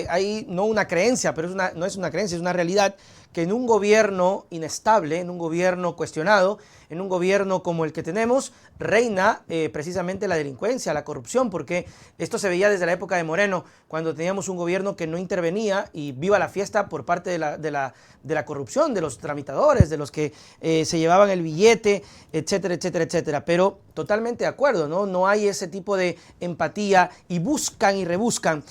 Hay no una creencia, pero no es una creencia, es una realidad que en un gobierno inestable, en un gobierno cuestionado, en un gobierno como el que tenemos, reina precisamente la delincuencia, la corrupción, porque esto se veía desde la época de Moreno, cuando teníamos un gobierno que no intervenía y viva la fiesta por parte de la corrupción, de los tramitadores, de los que se llevaban el billete, etcétera, etcétera, etcétera. Pero totalmente de acuerdo, ¿no? No hay ese tipo de empatía y buscan y rebuscan.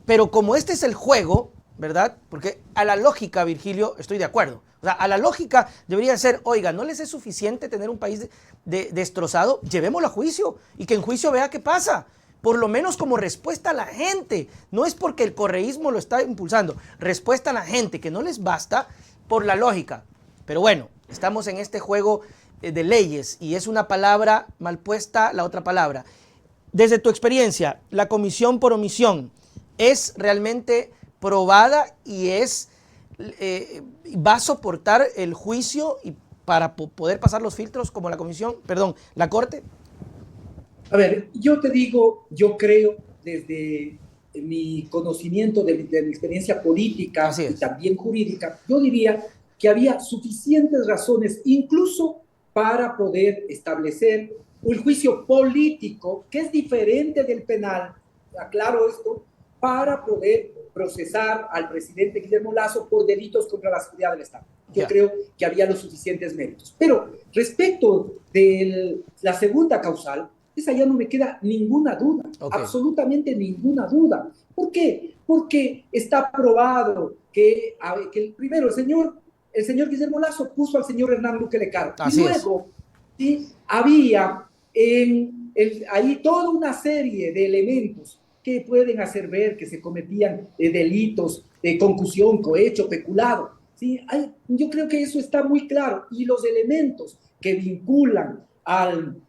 Pero como este es el juego, ¿verdad? Porque a la lógica, Virgilio, estoy de acuerdo. O sea, a la lógica debería ser, oiga, ¿no les es suficiente tener un país destrozado? Llevémoslo a juicio y que en juicio vea qué pasa. Por lo menos como respuesta a la gente. No es porque el correísmo lo está impulsando. Respuesta a la gente, que no les basta por la lógica. Pero bueno, estamos en este juego de leyes y es una palabra mal puesta la otra palabra. Desde tu experiencia, la comisión por omisión es realmente probada y va a soportar el juicio y para poder pasar los filtros como la comisión, perdón, la corte. A ver, yo te digo, yo creo desde mi conocimiento de mi experiencia política Así y es. también jurídica, yo diría que había suficientes razones incluso para poder establecer un juicio político que es diferente del penal, aclaro esto, para poder procesar al presidente Guillermo Lasso por delitos contra la seguridad del Estado. Yo Ya. creo que había los suficientes méritos. Pero respecto de la segunda causal, esa ya no me queda ninguna duda, Ok. absolutamente ninguna duda. ¿Por qué? Porque está probado que primero el señor Guillermo Lasso puso al señor Hernán Luque Lecaro y Así es. luego ¿sí? Había ahí toda una serie de elementos que pueden hacer ver que se cometían delitos de concusión, cohecho, peculado. ¿Sí? Yo creo que eso está muy claro y los elementos que vinculan al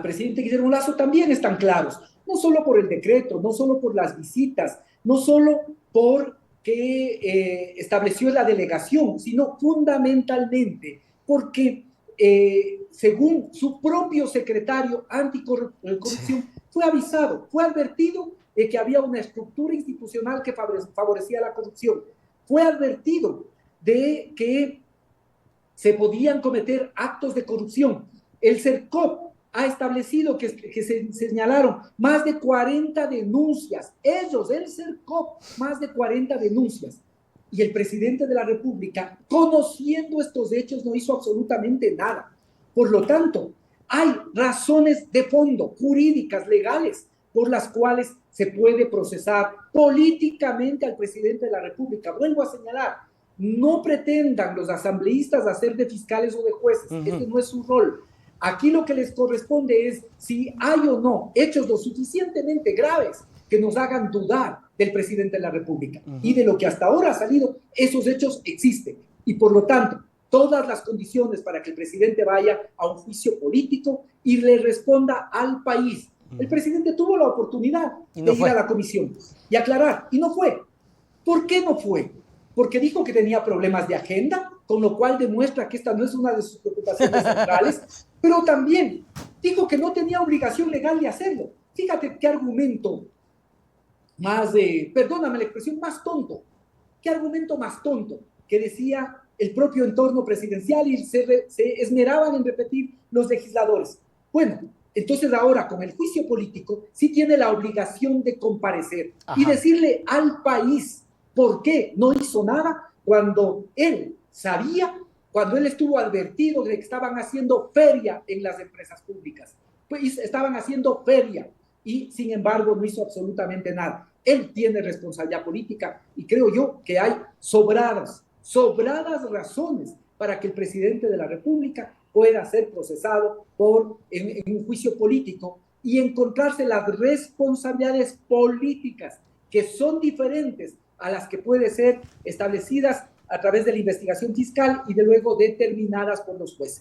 presidente Guillermo Lasso también están claros, no solo por el decreto, no solo por las visitas, no solo por que estableció la delegación, sino fundamentalmente porque, según su propio secretario anticorrupción, fue avisado, fue advertido de que había una estructura institucional que favorecía la corrupción, fue advertido de que se podían cometer actos de corrupción. El CERCOP ha establecido que se señalaron más de 40 denuncias. Ellos, el CERCOP, más de 40 denuncias. Y el presidente de la República, conociendo estos hechos, no hizo absolutamente nada. Por lo tanto, hay razones de fondo, jurídicas, legales, por las cuales se puede procesar políticamente al presidente de la República. Vuelvo a señalar, no pretendan los asambleístas hacer de fiscales o de jueces. Este no es su rol. Aquí lo que les corresponde es si hay o no hechos lo suficientemente graves que nos hagan dudar del presidente de la República. Y de lo que hasta ahora ha salido, esos hechos existen. Y por lo tanto, todas las condiciones para que el presidente vaya a un juicio político y le responda al país. El presidente tuvo la oportunidad Y de no ir a fue. la comisión y aclarar, y no fue. ¿Por qué no fue? Porque dijo que tenía problemas de agenda, con lo cual demuestra que esta no es una de sus preocupaciones centrales, pero también dijo que no tenía obligación legal de hacerlo. Fíjate qué argumento perdóname la expresión, más tonto. ¿Qué argumento más tonto? Que decía el propio entorno presidencial y se esmeraban en repetir los legisladores. Bueno, entonces ahora con el juicio político sí tiene la obligación de comparecer y Ajá. decirle al país por qué no hizo nada cuando él sabía, cuando él estuvo advertido de que estaban haciendo feria en las empresas públicas. Pues estaban haciendo feria y sin embargo no hizo absolutamente nada. Él tiene responsabilidad política y creo yo que hay sobradas razones para que el presidente de la República pueda ser procesado en un juicio político y encontrarse las responsabilidades políticas que son diferentes a las que pueden ser establecidas a través de la investigación fiscal y de luego determinadas por los jueces.